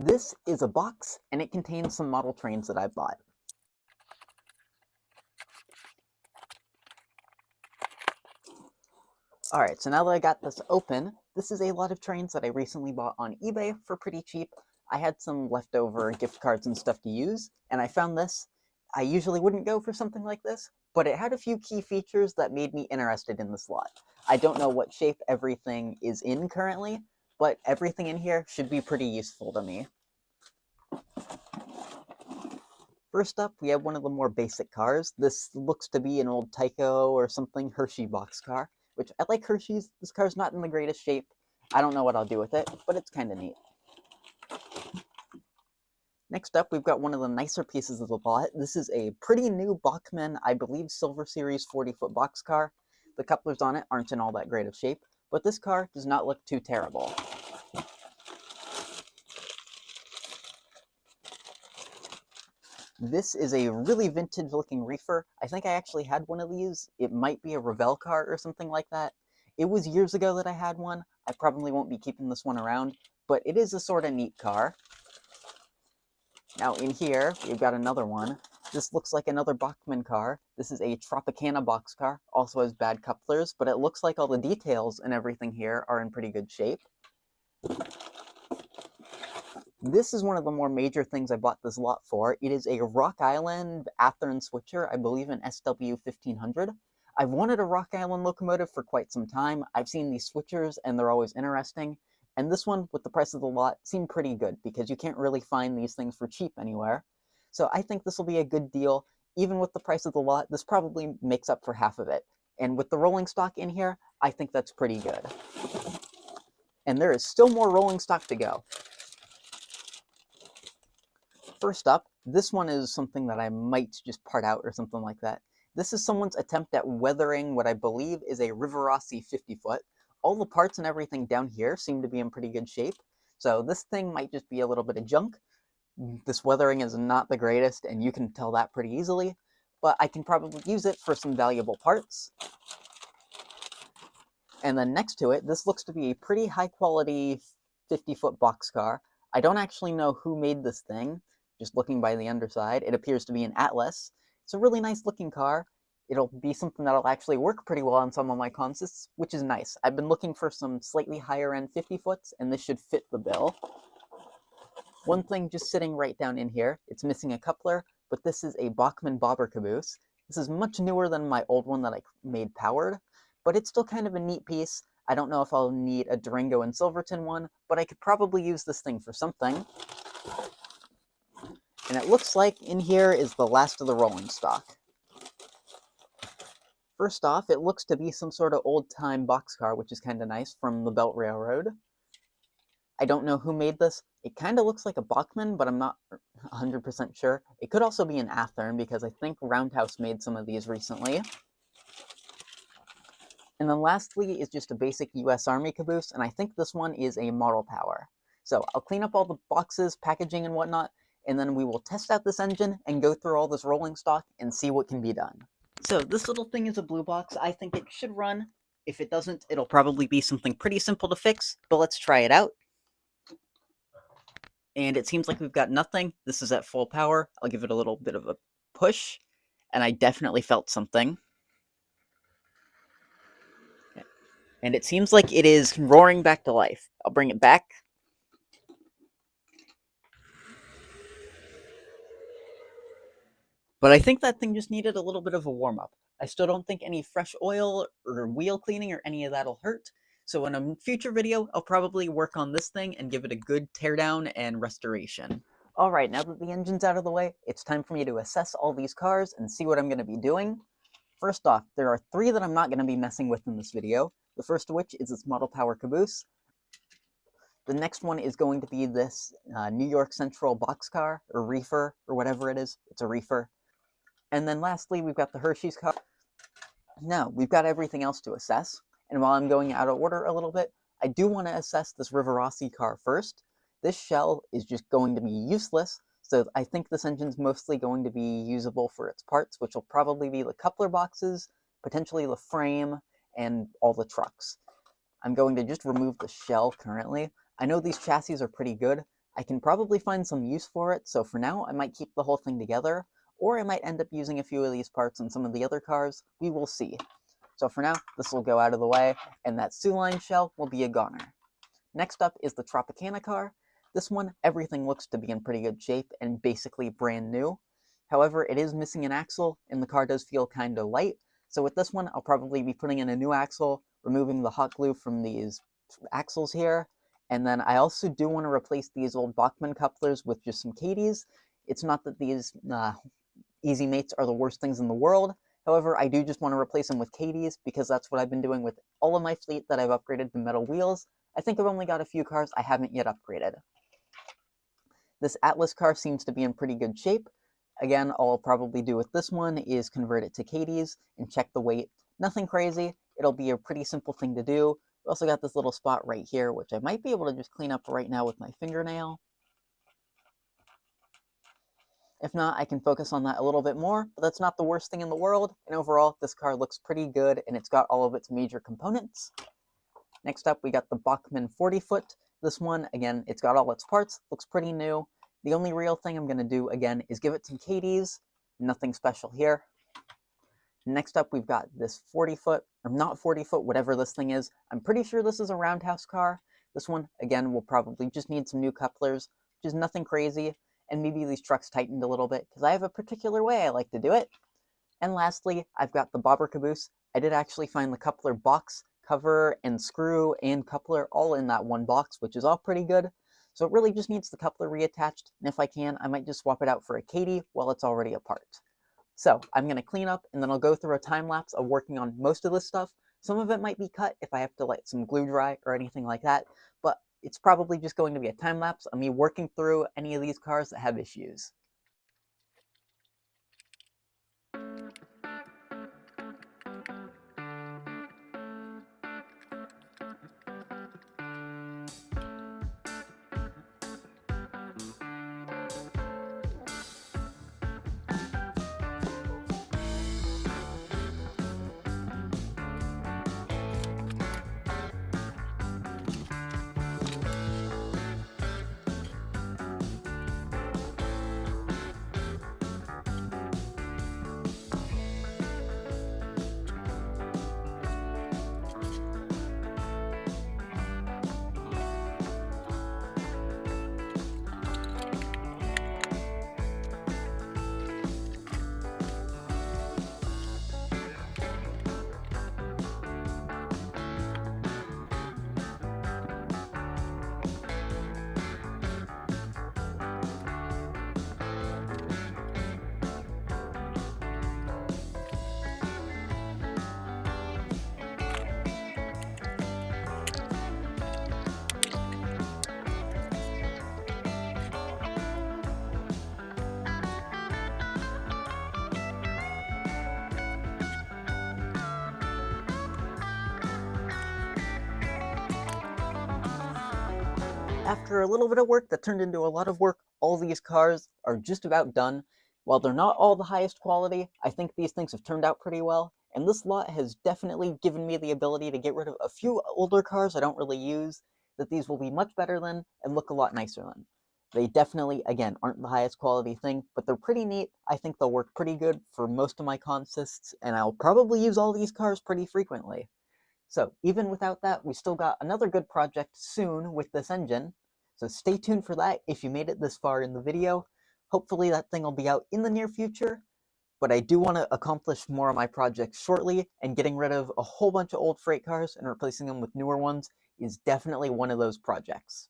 This is a box, and it contains some model trains that I bought. Alright, so now that I got this open, this is a lot of trains that I recently bought on eBay for pretty cheap. I had some leftover gift cards and stuff to use, and I found this. I usually wouldn't go for something like this, but it had a few key features that made me interested in this lot. I don't know what shape everything is in currently, but everything in here should be pretty useful to me. First up, we have one of the more basic cars. This looks to be an old Tyco or something Hershey boxcar, which I like Hershey's. This car's not in the greatest shape. I don't know what I'll do with it, but it's kind of neat. Next up, we've got one of the nicer pieces of the lot. This is a pretty new Bachmann, I believe, Silver Series 40-foot boxcar. The couplers on it aren't in all that great of shape, but this car does not look too terrible. This is a really vintage-looking reefer. I think I actually had one of these. It might be a Revell car or something like that. It was years ago that I had one. I probably won't be keeping this one around, but it is a sort of neat car. Now in here, we've got another one. This looks like another Bachmann car. This is a Tropicana boxcar, also has bad couplers, but it looks like all the details and everything here are in pretty good shape. This is one of the more major things I bought this lot for. It is a Rock Island Athearn switcher, I believe an SW1500. I've wanted a Rock Island locomotive for quite some time. I've seen these switchers and they're always interesting. And this one, with the price of the lot, seemed pretty good because you can't really find these things for cheap anywhere. So I think this will be a good deal. Even with the price of the lot, this probably makes up for half of it. And with the rolling stock in here, I think that's pretty good. And there is still more rolling stock to go. First up, this one is something that I might just part out or something like that. This is someone's attempt at weathering what I believe is a Rivarossi 50-foot. All the parts and everything down here seem to be in pretty good shape, so this thing might just be a little bit of junk. This weathering is not the greatest, and you can tell that pretty easily, but I can probably use it for some valuable parts. And then next to it, this looks to be a pretty high-quality 50-foot boxcar. I don't actually know who made this thing. Just looking by the underside, it appears to be an Atlas. It's a really nice looking car. It'll be something that'll actually work pretty well on some of my consists, which is nice. I've been looking for some slightly higher end 50-foots, and this should fit the bill. One thing just sitting right down in here, it's missing a coupler, but this is a Bachmann bobber caboose. This is much newer than my old one that I made powered, but it's still kind of a neat piece. I don't know if I'll need a Durango and Silverton one, but I could probably use this thing for something. And it looks like in here is the last of the rolling stock. First off, it looks to be some sort of old-time boxcar, which is kind of nice, from the Belt Railroad. I don't know who made this. It kind of looks like a Bachmann, but I'm not 100% sure. It could also be an Athearn, because I think Roundhouse made some of these recently. And then lastly is just a basic US Army caboose, and I think this one is a model power. So I'll clean up all the boxes, packaging, and whatnot, and then we will test out this engine and go through all this rolling stock and see what can be done. So this little thing is a blue box. I think it should run. If it doesn't, it'll probably be something pretty simple to fix, but let's try it out. And it seems like we've got nothing. This is at full power. I'll give it a little bit of a push, and I definitely felt something. And it seems like it is roaring back to life. I'll bring it back. But I think that thing just needed a little bit of a warm-up. I still don't think any fresh oil or wheel cleaning or any of that will hurt. So in a future video, I'll probably work on this thing and give it a good teardown and restoration. Alright, now that the engine's out of the way, it's time for me to assess all these cars and see what I'm going to be doing. First off, there are 3 that I'm not going to be messing with in this video. The first of which is this model power caboose. The next one is going to be this New York Central boxcar, or reefer, or whatever it is. It's a reefer. And then lastly, we've got the Hershey's car. Now, we've got everything else to assess. And while I'm going out of order a little bit, I do want to assess this Rivarossi car first. This shell is just going to be useless, so I think this engine's mostly going to be usable for its parts, which will probably be the coupler boxes, potentially the frame, and all the trucks. I'm going to just remove the shell currently. I know these chassis are pretty good. I can probably find some use for it, so for now I might keep the whole thing together, or I might end up using a few of these parts on some of the other cars. We will see. So for now, this will go out of the way, and that Line shell will be a goner. Next up is the Tropicana car. This one, everything looks to be in pretty good shape and basically brand new. However, it is missing an axle, and the car does feel kind of light. So with this one, I'll probably be putting in a new axle, removing the hot glue from these axles here, and then I also do want to replace these old Bachmann couplers with just some Katie's. It's not that these Easy Mates are the worst things in the world. However, I do just want to replace them with Katie's because that's what I've been doing with all of my fleet that I've upgraded to metal wheels. I think I've only got a few cars I haven't yet upgraded. This Atlas car seems to be in pretty good shape. Again, all I'll probably do with this one is convert it to Katie's and check the weight. Nothing crazy. It'll be a pretty simple thing to do. We also got this little spot right here, which I might be able to just clean up right now with my fingernail. If not, I can focus on that a little bit more, but that's not the worst thing in the world, and overall, this car looks pretty good, and it's got all of its major components. Next up, we got the Bachmann 40-foot. This one, again, it's got all its parts, looks pretty new. The only real thing I'm going to do, again, is give it some Katie's. Nothing special here. Next up, we've got this 40-foot, or not 40-foot, whatever this thing is. I'm pretty sure this is a roundhouse car. This one, again, will probably just need some new couplers, which is nothing crazy, and maybe these trucks tightened a little bit, because I have a particular way I like to do it. And lastly, I've got the bobber caboose. I did actually find the coupler box, cover, and screw, and coupler all in that one box, which is all pretty good. So it really just needs the coupler reattached, and if I can, I might just swap it out for a Katie while it's already apart. So I'm going to clean up, and then I'll go through a time lapse of working on most of this stuff. Some of it might be cut if I have to let some glue dry or anything like that, but it's probably just going to be a time lapse of me working through any of these cars that have issues. After a little bit of work that turned into a lot of work, all these cars are just about done. While they're not all the highest quality, I think these things have turned out pretty well, and this lot has definitely given me the ability to get rid of a few older cars I don't really use, that these will be much better than and look a lot nicer than. They definitely, again, aren't the highest quality thing, but they're pretty neat. I think they'll work pretty good for most of my consists, and I'll probably use all these cars pretty frequently. So even without that, we still got another good project soon with this engine. So stay tuned for that if you made it this far in the video. Hopefully that thing will be out in the near future. But I do want to accomplish more of my projects shortly, and getting rid of a whole bunch of old freight cars and replacing them with newer ones is definitely one of those projects.